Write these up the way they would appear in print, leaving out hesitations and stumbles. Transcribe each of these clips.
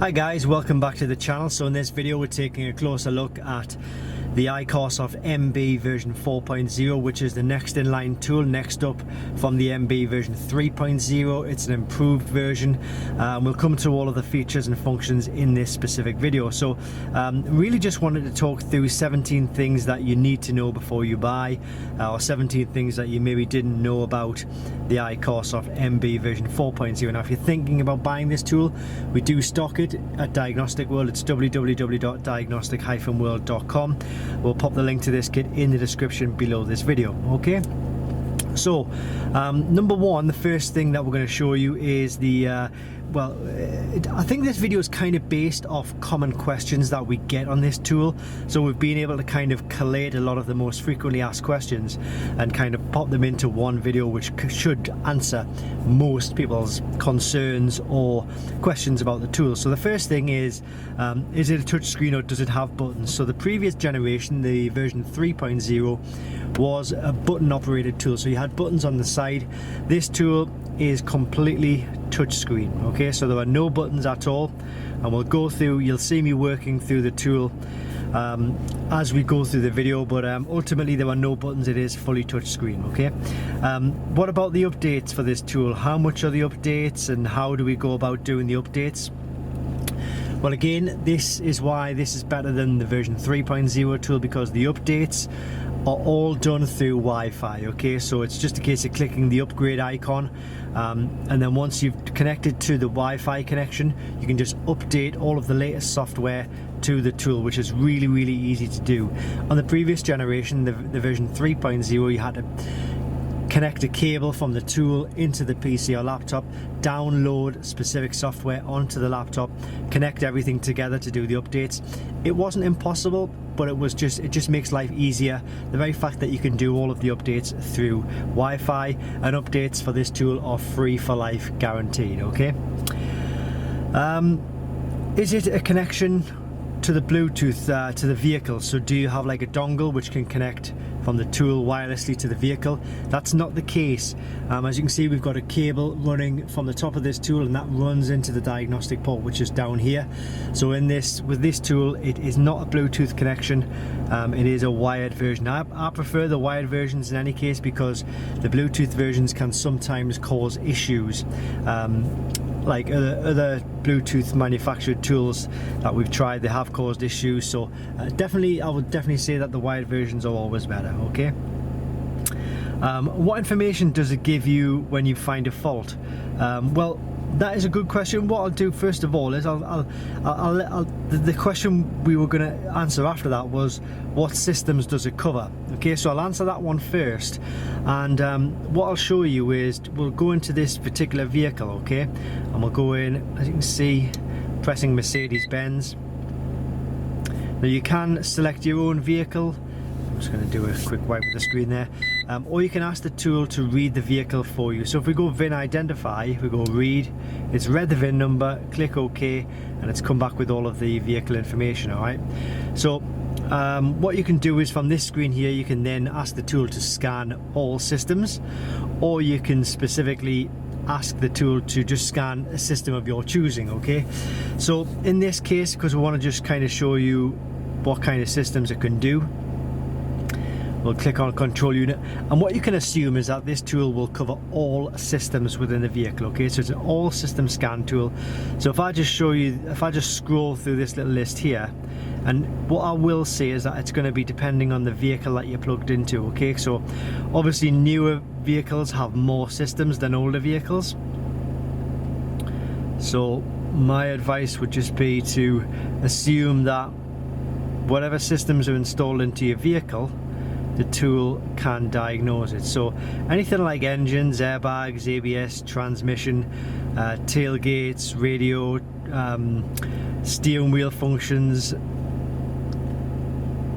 Hi guys, welcome back to the channel. So in this video we're taking a closer look at the iCarsoft MB version 4.0, which is the next in-line tool next up from the MB version 3.0. It's an improved version. We'll come to all of the features and functions in this specific video. So really just wanted to talk through 17 things that you need to know before you buy, or 17 things that you maybe didn't know about the iCarsoft MB version 4.0. Now if you're thinking about buying this tool, we do stock it at Diagnostic World. It's www.diagnostic-world.com. We'll pop the link to this kit in the description below this video. Okay, so number one, the first thing that we're going to show you is the I think this video is kind of based off common questions that we get on this tool. So we've been able to kind of collate a lot of the most frequently asked questions and kind of pop them into one video, which should answer most people's concerns or questions about the tool. So the first thing is it a touch screen or does it have buttons? So the previous generation, the version 3.0, was a button operated tool. So you had buttons on the side. This tool is completely touchscreen. Okay, so there are no buttons at all, and we'll go through, you'll see me working through the tool as we go through the video, but ultimately there are no buttons. It is fully touchscreen. Okay, what about the updates for this tool? How much are the updates and how do we go about doing the updates? Well, again, this is why this is better than the version 3.0 tool, because the updates are all done through Wi-Fi. Okay, so it's just a case of clicking the upgrade icon, and then once you've connected to the Wi-Fi connection, you can just update all of the latest software to the tool, which is really easy to do. On the previous generation, the version 3.0, you had to connect a cable from the tool into the PC or laptop, download specific software onto the laptop, connect everything together to do the updates. It wasn't impossible, but it just makes life easier. The very fact that you can do all of the updates through Wi-Fi, and updates for this tool are free for life, guaranteed. Okay, is it a connection to the Bluetooth to the vehicle? So do you have like a dongle which can connect from the tool wirelessly to the vehicle? That's not the case. As you can see, we've got a cable running from the top of this tool, and that runs into the diagnostic port, which is down here. So with this tool, it is not a Bluetooth connection. It is a wired version. I prefer the wired versions in any case, because the Bluetooth versions can sometimes cause issues. Like other Bluetooth manufactured tools that we've tried, they have caused issues. So I would definitely say that the wired versions are always better. Okay, what information does it give you when you find a fault? Well, that is a good question. What I'll do first of all is the question we were going to answer after that was, what systems does it cover? Okay, so I'll answer that one first, and what I'll show you is we'll go into this particular vehicle. Okay, and we'll go in, as you can see, pressing Mercedes-Benz. Now you can select your own vehicle. I'm just going to do a quick wipe of the screen there, or you can ask the tool to read the vehicle for you. So if we go VIN identify, we go read, it's read the VIN number, click OK, and it's come back with all of the vehicle information. Alright, so what you can do is from this screen here, you can then ask the tool to scan all systems, or you can specifically ask the tool to just scan a system of your choosing. Okay, so in this case, because we want to just kind of show you what kind of systems it can do, we'll click on control unit, and what you can assume is that this tool will cover all systems within the vehicle. Okay, so it's an all system scan tool. So if I just show you, if I just scroll through this little list here, and what I will say is that it's going to be depending on the vehicle that you're plugged into. Okay, so obviously newer vehicles have more systems than older vehicles, so my advice would just be to assume that whatever systems are installed into your vehicle, the tool can diagnose it. So anything like engines, airbags, ABS, transmission, tailgates, radio, steering wheel functions,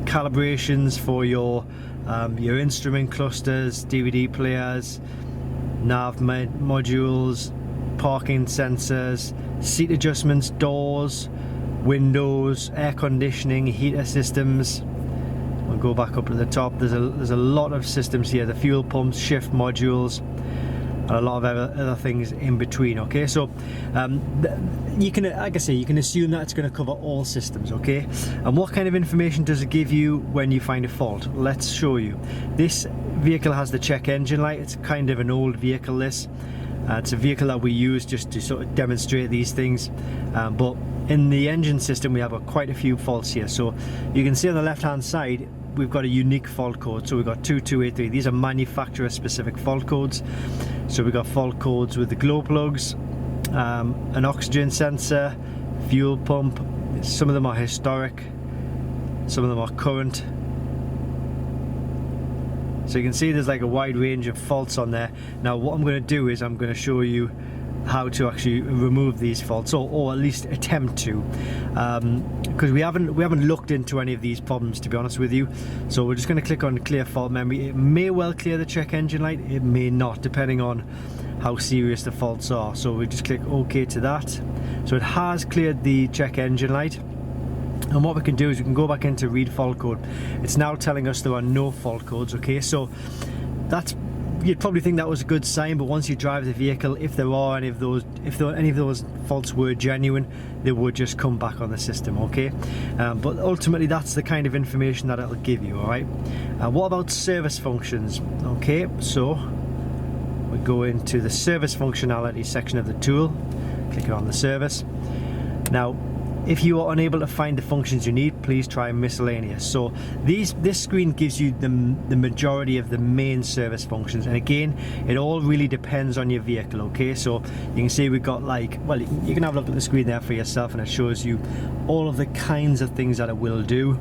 calibrations for your instrument clusters, DVD players, nav modules, parking sensors, seat adjustments, doors, windows, air conditioning, heater systems. We'll go back up to the top. There's a lot of systems here. The fuel pumps, shift modules, and a lot of other things in between. Okay, so you can, like I say, you can assume that it's going to cover all systems. Okay, and what kind of information does it give you when you find a fault? Let's show you. This vehicle has the check engine light. It's kind of an old vehicle, this. It's a vehicle that we use just to sort of demonstrate these things, but in the engine system we have quite a few faults here. So you can see on the left hand side we've got a unique fault code. So we've got 2283. These are manufacturer specific fault codes. So we've got fault codes with the glow plugs, an oxygen sensor, fuel pump. Some of them are historic, some of them are current. So you can see there's like a wide range of faults on there. Now what I'm going to do is I'm going to show you how to actually remove these faults, or at least attempt to, because we haven't looked into any of these problems, to be honest with you. So we're just going to click on clear fault memory. It may well clear the check engine light, it may not, depending on how serious the faults are. So we just click OK to that. So it has cleared the check engine light. And what we can do is we can go back into read fault code. It's now telling us there are no fault codes. Okay, so that's, you'd probably think that was a good sign, but once you drive the vehicle, if there are any of those, any of those faults were genuine, they would just come back on the system. Okay, but ultimately that's the kind of information that it'll give you. All right, what about service functions? Okay, so we go into the service functionality section of the tool, click on the service. Now if you are unable to find the functions you need, please try miscellaneous. So this screen gives you the majority of the main service functions, and again it all really depends on your vehicle. Okay, so you can see we've got, like, well, you can have a look at the screen there for yourself, and it shows you all of the kinds of things that it will do.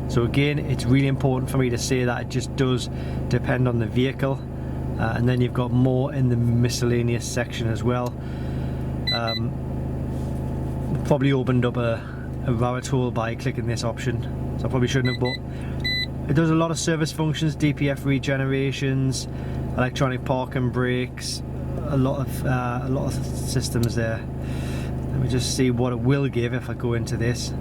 So again, it's really important for me to say that it just does depend on the vehicle. And then you've got more in the miscellaneous section as well. Probably opened up a rabbit hole by clicking this option, so I probably shouldn't have, but it does a lot of service functions, DPF regenerations, electronic parking brakes, a lot of systems there. Let me just see what it will give if I go into this.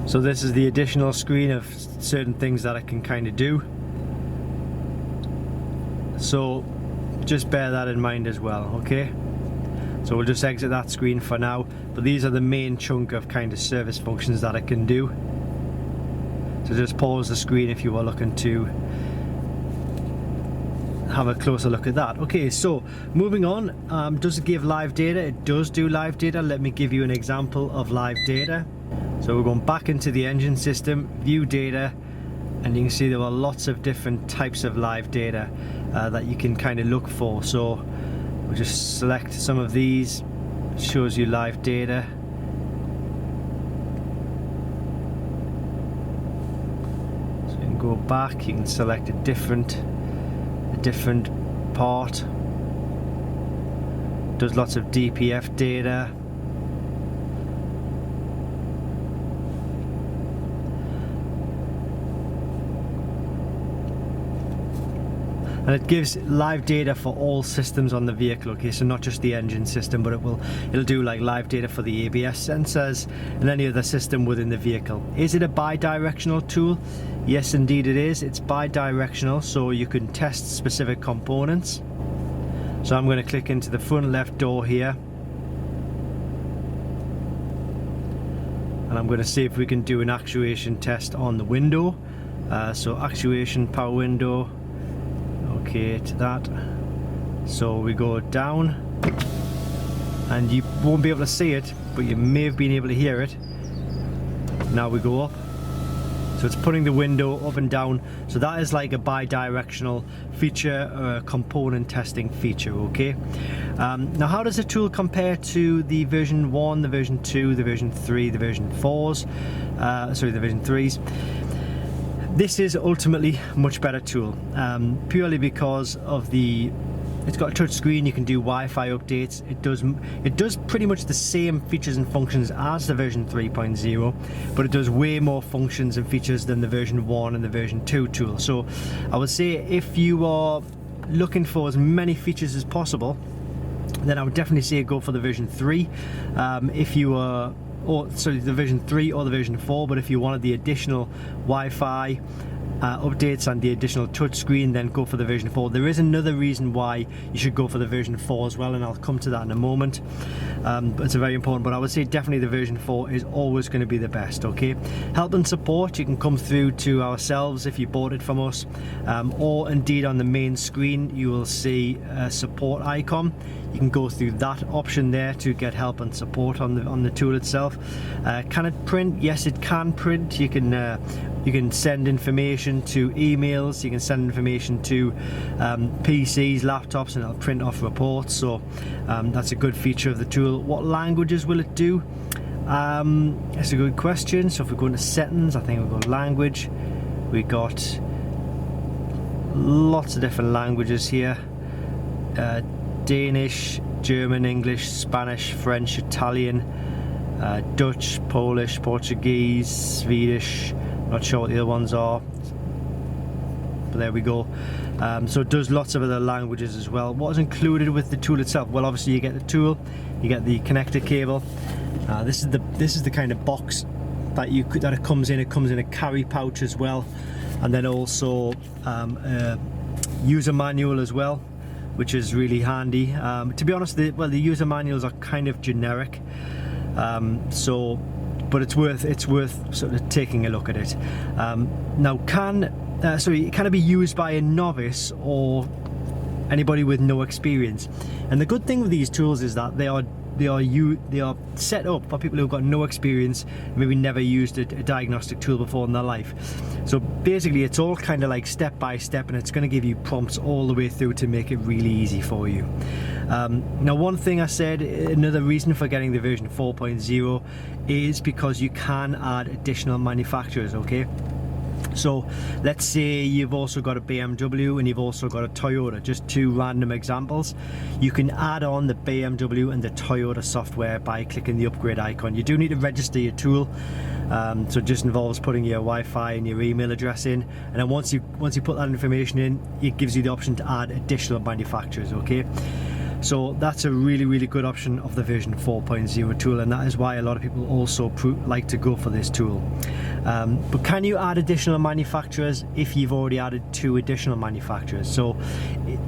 So this is the additional screen of certain things that I can kind of do. So just bear that in mind as well, okay? So we'll just exit that screen for now, but these are the main chunk of kind of service functions that I can do. So just pause the screen if you are looking to have a closer look at that. Okay, so moving on, does it give live data? It does do live data. Let me give you an example of live data. So we're going back into the engine system, view data, and you can see there are lots of different types of live data that you can kind of look for. So we'll just select some of these. It shows you live data. So you can go back, you can select a different part. It does lots of DPF data. And it gives live data for all systems on the vehicle. Okay, so not just the engine system, but it'll do like live data for the ABS sensors and any other system within the vehicle. Is it a bi-directional tool? Yes, indeed it is. It's bi-directional, so you can test specific components. So I'm going to click into the front left door here, and I'm going to see if we can do an actuation test on the window. So actuation, power window. Okay, to that. So we go down, and you won't be able to see it, but you may have been able to hear it. Now we go up, so it's putting the window up and down. So that is like a bi-directional feature, or a component testing feature. Okay, now how does the tool compare to the version 1, the version 2, the version 3, the version 4s, sorry, the version 3s? This is ultimately a much better tool, purely because of it's got a touch screen. You can do Wi-Fi updates. It does pretty much the same features and functions as the version 3.0, but it does way more functions and features than the version 1 and the version 2 tool. So I would say if you are looking for as many features as possible, then I would definitely say go for the version 3 if you are, or sorry, the version 3 or the version 4. But if you wanted the additional Wi-Fi updates and the additional touchscreen, then go for the version 4. There is another reason why you should go for the version 4 as well, and I'll come to that in a moment. But it's a very important, but I would say definitely the version 4 is always going to be the best. Okay, help and support, you can come through to ourselves if you bought it from us, or indeed on the main screen you will see a support icon. You can go through that option there to get help and support on the tool itself. Can it print? Yes, it can print. You can send information to emails, you can send information to PCs, laptops, and it'll print off reports. So that's a good feature of the tool. What languages will it do? That's a good question. So if we go into settings, I think we'll go language. We got lots of different languages here. Danish, German, English, Spanish, French, Italian, Dutch, Polish, Portuguese, Swedish. Not sure what the other ones are, but there we go. So it does lots of other languages as well. What is included with the tool itself? Well, obviously you get the tool, you get the connector cable. This is the kind of box that it comes in. It comes in a carry pouch as well, and then also a user manual as well, which is really handy. To be honest, the user manuals are kind of generic, but it's worth sort of taking a look at it. Now, can it be used by a novice or anybody with no experience? And the good thing with these tools is that they are set up for people who've got no experience, maybe never used a diagnostic tool before in their life. So basically it's all kind of like step by step, and it's going to give you prompts all the way through to make it really easy for you. Now, one thing I said, another reason for getting the version 4.0 is because you can add additional manufacturers. Okay, so let's say you've also got a BMW and you've also got a Toyota, just two random examples. You can add on the BMW and the Toyota software by clicking the upgrade icon. You do need to register your tool, so it just involves putting your Wi-Fi and your email address in, and then once you put that information in, it gives you the option to add additional manufacturers. Okay, so that's a really good option of the version 4.0 tool, and that is why a lot of people also like to go for this tool. But can you add additional manufacturers if you've already added 2 additional manufacturers? So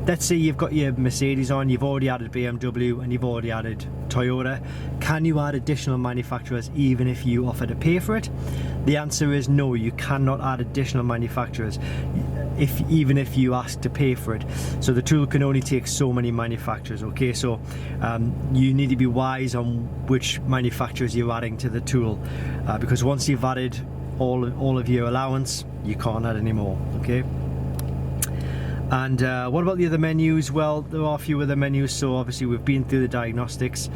let's say you've got your Mercedes on, you've already added BMW and you've already added Toyota. Can you add additional manufacturers even if you offer to pay for it? The answer is no, you cannot add additional manufacturers even if you ask to pay for it. So the tool can only take so many manufacturers. Okay, so you need to be wise on which manufacturers you're adding to the tool, because once you've added all of your allowance, you can't add any more. Okay. And what about the other menus? Well, there are a few other menus. So obviously we've been through the diagnostics,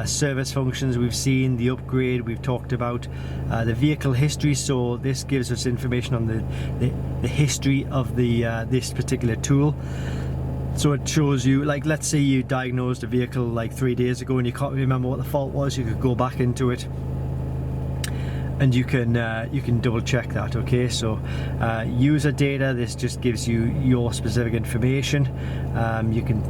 service functions we've seen, the upgrade we've talked about, the vehicle history. So this gives us information on the history of this particular tool. So it shows you, like, let's say you diagnosed a vehicle like 3 days ago and you can't remember what the fault was. You could go back into it and you can double check that. Okay, so user data, this just gives you your specific information. You can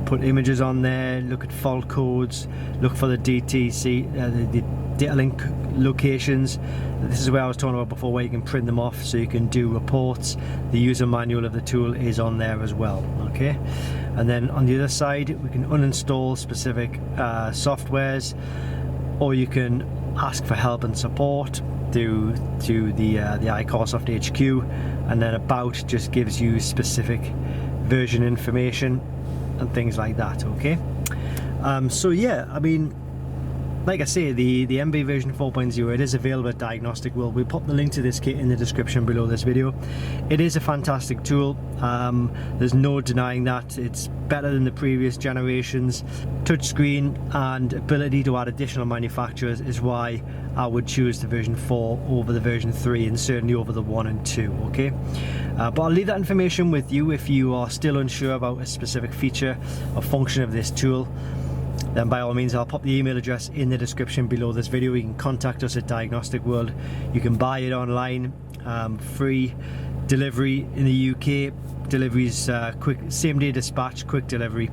put images on there, look at fault codes, look for the DTC, the data link locations. This is where I was talking about before, where you can print them off so you can do reports. The user manual of the tool is on there as well. Okay, and then on the other side we can uninstall specific softwares, or you can ask for help and support through the iCarsoft HQ, and then about just gives you specific version information and things like that. Okay, so yeah, I mean, like I say, the MB version 4.0, it is available at Diagnostic World. We'll pop the link to this kit in the description below this video. It is a fantastic tool. There's no denying that. It's better than the previous generations. Touchscreen and ability to add additional manufacturers is why I would choose the version 4 over the version 3, and certainly over the 1 and 2. Okay, but I'll leave that information with you. If you are still unsure about a specific feature or function of this tool, then by all means I'll pop the email address in the description below this video. You can contact us at Diagnostic World. You can buy it online, free. delivery in the UK. Deliveries quick, same day dispatch, quick delivery,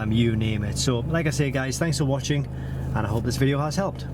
you name it. So like I say guys, thanks for watching, and I hope this video has helped.